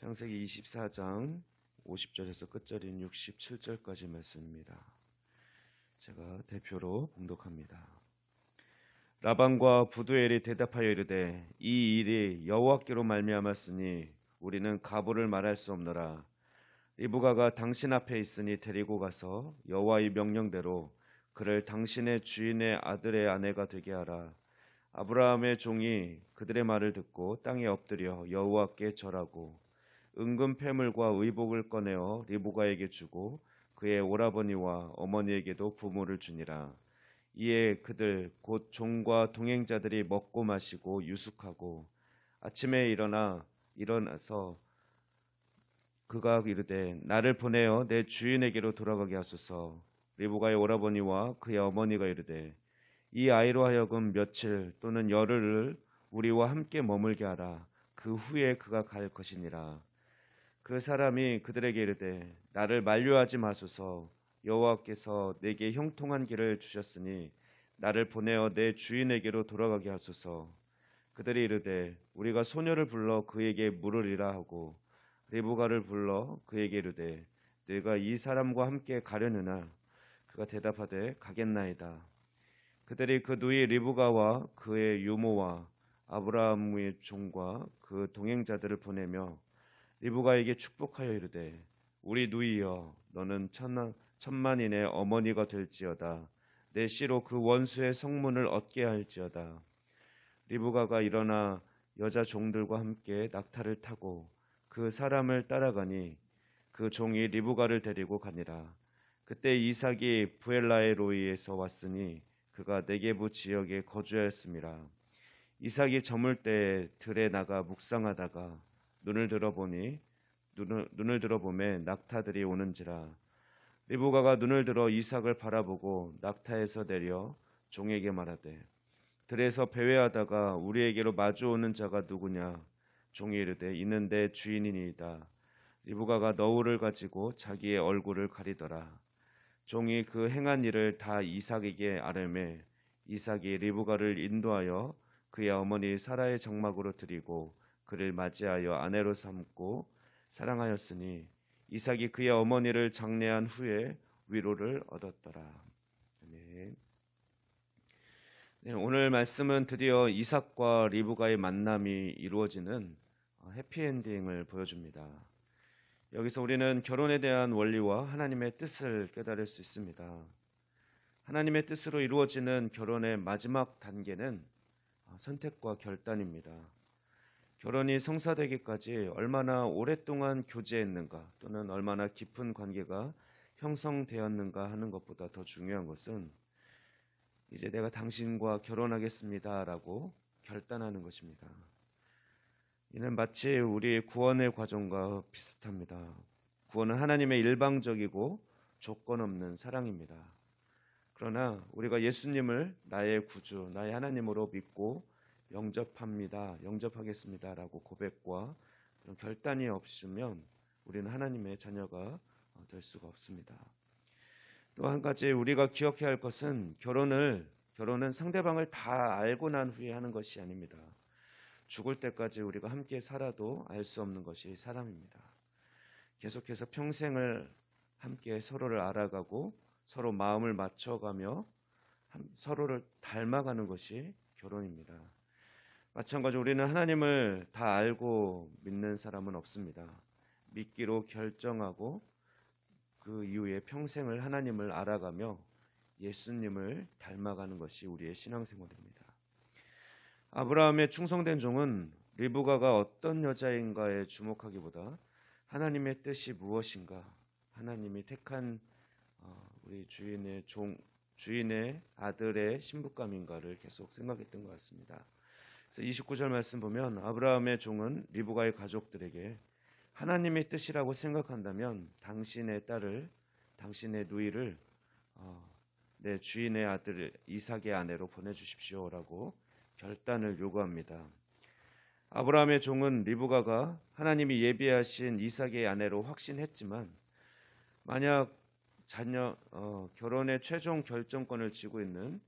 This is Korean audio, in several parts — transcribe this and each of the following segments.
창세기 24장 50절에서 끝절인 67절까지 말씀입니다. 제가 대표로 봉독합니다. 라반과 부두엘이 대답하여 이르되 이 일이 여호와께로 말미암았으니 우리는 가부를 말할 수 없노라. 리브가가 당신 앞에 있으니 데리고 가서 여호와의 명령대로 그를 당신의 주인의 아들의 아내가 되게 하라. 아브라함의 종이 그들의 말을 듣고 땅에 엎드려 여호와께 절하고 은금 패물과 의복을 꺼내어 리브가에게 주고 그의 오라버니와 어머니에게도 부모를 주니라. 이에 그들 곧 종과 동행자들이 먹고 마시고 유숙하고 아침에 일어나서 그가 이르되 나를 보내어 내 주인에게로 돌아가게 하소서. 리브가의 오라버니와 그의 어머니가 이르되 이 아이로 하여금 며칠 또는 열흘을 우리와 함께 머물게 하라. 그 후에 그가 갈 것이니라. 그 사람이 그들에게 이르되 나를 만류하지 마소서. 여호와께서 내게 형통한 길을 주셨으니 나를 보내어 내 주인에게로 돌아가게 하소서. 그들이 이르되 우리가 소녀를 불러 그에게 물으리라 하고 리브가를 불러 그에게 이르되 네가 이 사람과 함께 가려느냐. 그가 대답하되 가겠나이다. 그들이 그 누이 리브가와 그의 유모와 아브라함의 종과 그 동행자들을 보내며 리브가에게 축복하여 이르되 우리 누이여 너는 천만인의 어머니가 될지어다. 내 씨로 그 원수의 성문을 얻게 할지어다. 리브가가 일어나 여자 종들과 함께 낙타를 타고 그 사람을 따라가니 그 종이 리브가를 데리고 가니라. 그때 이삭이 부엘라의 로이에서 왔으니 그가 네게부 지역에 거주하였음이라. 이삭이 저물 때에 들에 나가 묵상하다가 눈을 들어보매 낙타들이 오는지라. 리브가가 눈을 들어 이삭을 바라보고 낙타에서 내려 종에게 말하되 들에서 배회하다가 우리에게로 마주오는 자가 누구냐. 종이 이르되 이는 내 주인이니이다. 리브가가 너울을 가지고 자기의 얼굴을 가리더라. 종이 그 행한 일을 다 이삭에게 아뢰매 이삭이 리브가를 인도하여 그의 어머니 사라의 장막으로 드리고 그를 맞이하여 아내로 삼고 사랑하였으니 이삭이 그의 어머니를 장례한 후에 위로를 얻었더라. 네, 오늘 말씀은 드디어 이삭과 리브가의 만남이 이루어지는 해피엔딩을 보여줍니다. 여기서 우리는 결혼에 대한 원리와 하나님의 뜻을 깨달을 수 있습니다. 하나님의 뜻으로 이루어지는 결혼의 마지막 단계는 선택과 결단입니다. 결혼이 성사되기까지 얼마나 오랫동안 교제했는가 또는 얼마나 깊은 관계가 형성되었는가 하는 것보다 더 중요한 것은 이제 내가 당신과 결혼하겠습니다라고 결단하는 것입니다. 이는 마치 우리의 구원의 과정과 비슷합니다. 구원은 하나님의 일방적이고 조건 없는 사랑입니다. 그러나 우리가 예수님을 나의 구주, 나의 하나님으로 믿고 영접하겠습니다라고 고백과 그런 결단이 없으면 우리는 하나님의 자녀가 될 수가 없습니다. 또 한 가지 우리가 기억해야 할 것은 결혼은 상대방을 다 알고 난 후에 하는 것이 아닙니다. 죽을 때까지 우리가 함께 살아도 알 수 없는 것이 사람입니다. 계속해서 평생을 함께 서로를 알아가고 서로 마음을 맞춰가며 서로를 닮아가는 것이 결혼입니다. 마찬가지로 우리는 하나님을 다 알고 믿는 사람은 없습니다. 믿기로 결정하고 그 이후에 평생을 하나님을 알아가며 예수님을 닮아가는 것이 우리의 신앙생활입니다. 아브라함의 충성된 종은 리브가가 어떤 여자인가에 주목하기보다 하나님의 뜻이 무엇인가, 하나님이 택한 우리 주인의 아들의 신부감인가를 계속 생각했던 것 같습니다. 그래서 29절 말씀 보면 아브라함의 종은 리브가의 가족들에게 하나님의 뜻이라고 생각한다면 당신의 딸을, 당신의 누이를 내 주인의 아들 이삭의 아내로 보내주십시오라고 결단을 요구합니다. 아브라함의 종은 리브가가 하나님이 예비하신 이삭의 아내로 확신했지만 만약 결혼의 최종 결정권을 쥐고 있는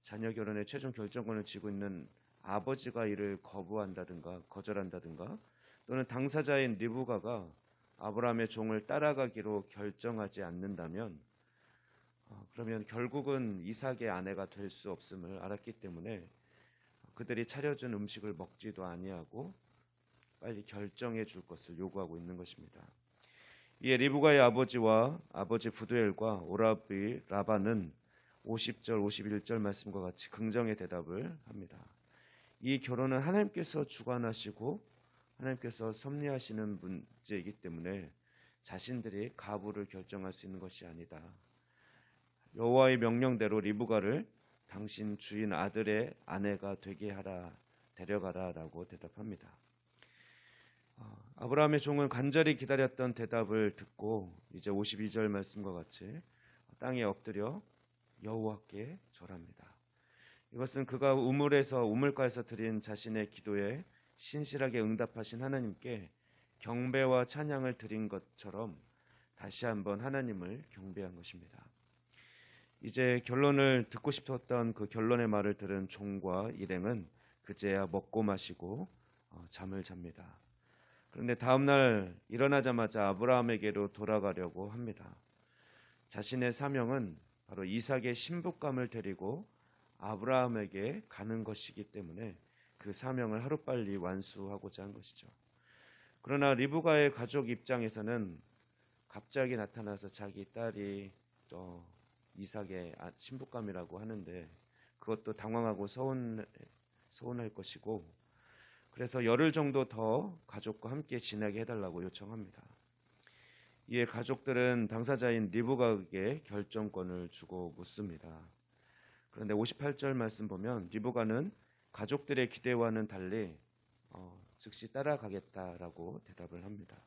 자녀 결혼의 최종 결정권을 쥐고 있는 아버지가 이를 거부한다든가 거절한다든가 또는 당사자인 리브가가 아브라함의 종을 따라가기로 결정하지 않는다면 그러면 결국은 이삭의 아내가 될 수 없음을 알았기 때문에 그들이 차려준 음식을 먹지도 아니하고 빨리 결정해 줄 것을 요구하고 있는 것입니다. 이에 리브가의 아버지와 아버지 부두엘과 오라비 라반은 50절 51절 말씀과 같이 긍정의 대답을 합니다. 이 결혼은 하나님께서 주관하시고 하나님께서 섭리하시는 문제이기 때문에 자신들이 가부를 결정할 수 있는 것이 아니다. 여호와의 명령대로 리브가를 당신 주인 아들의 아내가 되게 하라, 데려가라라고 대답합니다. 아브라함의 종은 간절히 기다렸던 대답을 듣고 이제 52절 말씀과 같이 땅에 엎드려 여호와께 절합니다. 이것은 그가 우물가에서 드린 자신의 기도에 신실하게 응답하신 하나님께 경배와 찬양을 드린 것처럼 다시 한번 하나님을 경배한 것입니다. 이제 결론을 듣고 싶었던 그 결론의 말을 들은 종과 일행은 그제야 먹고 마시고 잠을 잡니다. 그런데 다음날 일어나자마자 아브라함에게로 돌아가려고 합니다. 자신의 사명은 바로 이삭의 신부감을 데리고 아브라함에게 가는 것이기 때문에 그 사명을 하루빨리 완수하고자 한 것이죠. 그러나 리브가의 가족 입장에서는 갑자기 나타나서 자기 딸이 또 이삭의 신부감이라고 하는데 그것도 당황하고 서운할 것이고, 그래서 열흘 정도 더 가족과 함께 지내게 해달라고 요청합니다. 이에 가족들은 당사자인 리브가에게 결정권을 주고 묻습니다. 그런데 58절 말씀 보면 리브가는 가족들의 기대와는 달리 즉시 따라가겠다라고 대답을 합니다.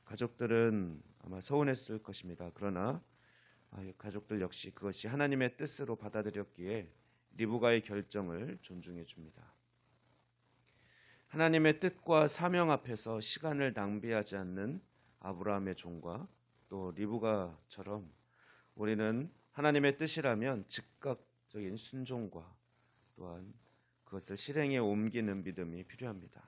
가족들은 아마 서운했을 것입니다. 그러나 가족들 역시 그것이 하나님의 뜻으로 받아들였기에 리브가의 결정을 존중해 줍니다. 하나님의 뜻과 사명 앞에서 시간을 낭비하지 않는 아브라함의 종과 또 리브가처럼 우리는 하나님의 뜻이라면 즉각적인 순종과 또한 그것을 실행에 옮기는 믿음이 필요합니다.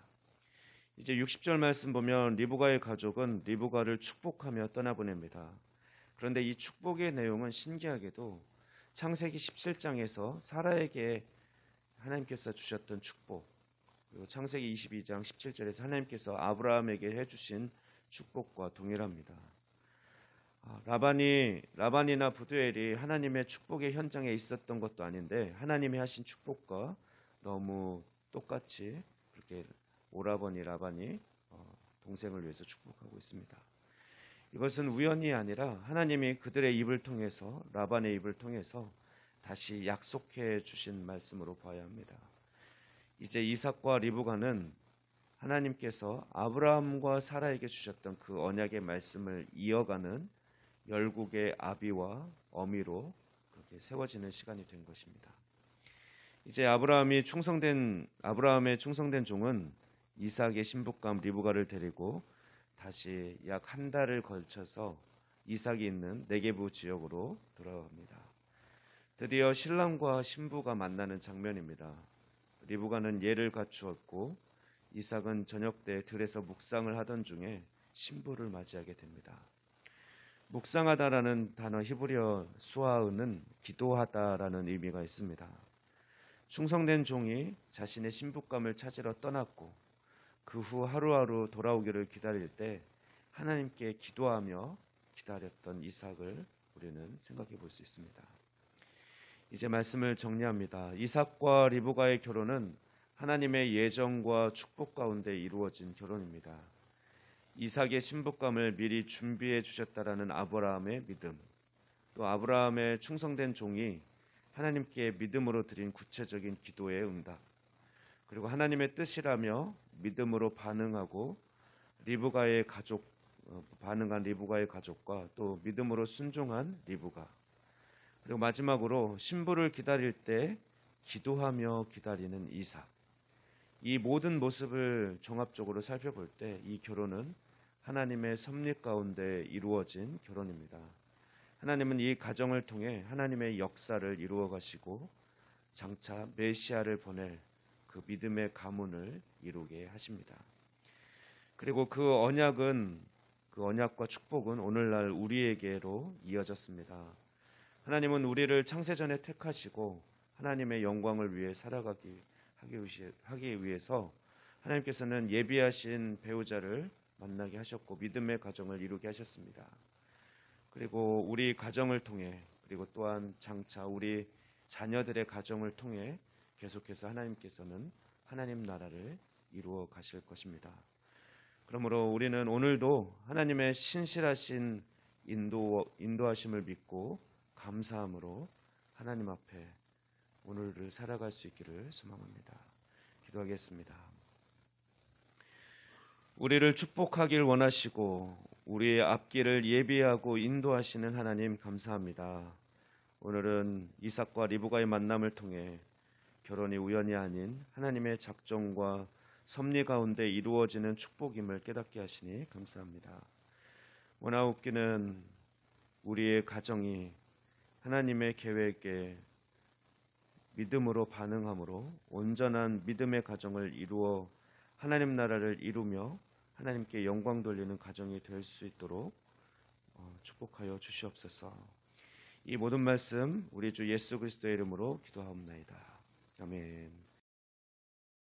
이제 60절 말씀 보면 리브가의 가족은 리브가를 축복하며 떠나보냅니다. 그런데 이 축복의 내용은 신기하게도 창세기 17장에서 사라에게 하나님께서 주셨던 축복, 그리고 창세기 22장 17절에서 하나님께서 아브라함에게 해주신 축복과 동일합니다. 라반이나 부두엘이 하나님의 축복의 현장에 있었던 것도 아닌데 하나님이 하신 축복과 너무 똑같이 그렇게 오라버니 라반이 동생을 위해서 축복하고 있습니다. 이것은 우연이 아니라 하나님이 그들의 입을 통해서 라반의 입을 통해서 다시 약속해 주신 말씀으로 봐야 합니다. 이제 이삭과 리브가는 하나님께서 아브라함과 사라에게 주셨던 그 언약의 말씀을 이어가는 열국의 아비와 어미로 그렇게 세워지는 시간이 된 것입니다. 이제 아브라함의 충성된 종은 이삭의 신부감 리브가를 데리고 다시 약 한 달을 걸쳐서 이삭이 있는 네게부 지역으로 돌아갑니다. 드디어 신랑과 신부가 만나는 장면입니다. 리브가는 예를 갖추었고 이삭은 저녁 때 들에서 묵상을 하던 중에 신부를 맞이하게 됩니다. 묵상하다라는 단어 히브리어 수아은은 기도하다라는 의미가 있습니다. 충성된 종이 자신의 신부감을 찾으러 떠났고 그 후 하루하루 돌아오기를 기다릴 때 하나님께 기도하며 기다렸던 이삭을 우리는 생각해 볼 수 있습니다. 이제 말씀을 정리합니다. 이삭과 리브가의 결혼은 하나님의 예정과 축복 가운데 이루어진 결혼입니다. 이삭의 신부감을 미리 준비해 주셨다라는 아브라함의 믿음, 또 아브라함의 충성된 종이 하나님께 믿음으로 드린 구체적인 기도의 응답, 그리고 하나님의 뜻이라며 믿음으로 반응한 리브가의 가족과 또 믿음으로 순종한 리브가, 그리고 마지막으로 신부를 기다릴 때 기도하며 기다리는 이삭, 이 모든 모습을 종합적으로 살펴볼 때 이 결혼은 하나님의 섭리 가운데 이루어진 결혼입니다. 하나님은 이 가정을 통해 하나님의 역사를 이루어 가시고 장차 메시아를 보낼 그 믿음의 가문을 이루게 하십니다. 그리고 그 언약은 그 언약과 축복은 오늘날 우리에게로 이어졌습니다. 하나님은 우리를 창세전에 택하시고 하나님의 영광을 위해 하기 위해서 하나님께서는 예비하신 배우자를 만나게 하셨고 믿음의 가정을 이루게 하셨습니다. 그리고 우리 가정을 통해 그리고 또한 장차 우리 자녀들의 가정을 통해 계속해서 하나님께서는 하나님 나라를 이루어 가실 것입니다. 그러므로 우리는 오늘도 하나님의 신실하신 인도하심을 믿고 감사함으로 하나님 앞에 오늘을 살아갈 수 있기를 소망합니다. 기도하겠습니다. 우리를 축복하길 원하시고 우리의 앞길을 예비하고 인도하시는 하나님 감사합니다. 오늘은 이삭과 리브가의 만남을 통해 결혼이 우연이 아닌 하나님의 작정과 섭리 가운데 이루어지는 축복임을 깨닫게 하시니 감사합니다. 원하옵기는 우리의 가정이 하나님의 계획에 믿음으로 반응함으로 온전한 믿음의 가정을 이루어 하나님 나라를 이루며 하나님께 영광 돌리는 가정이 될 수 있도록 축복하여 주시옵소서. 이 모든 말씀 우리 주 예수 그리스도의 이름으로 기도하옵나이다. 아멘.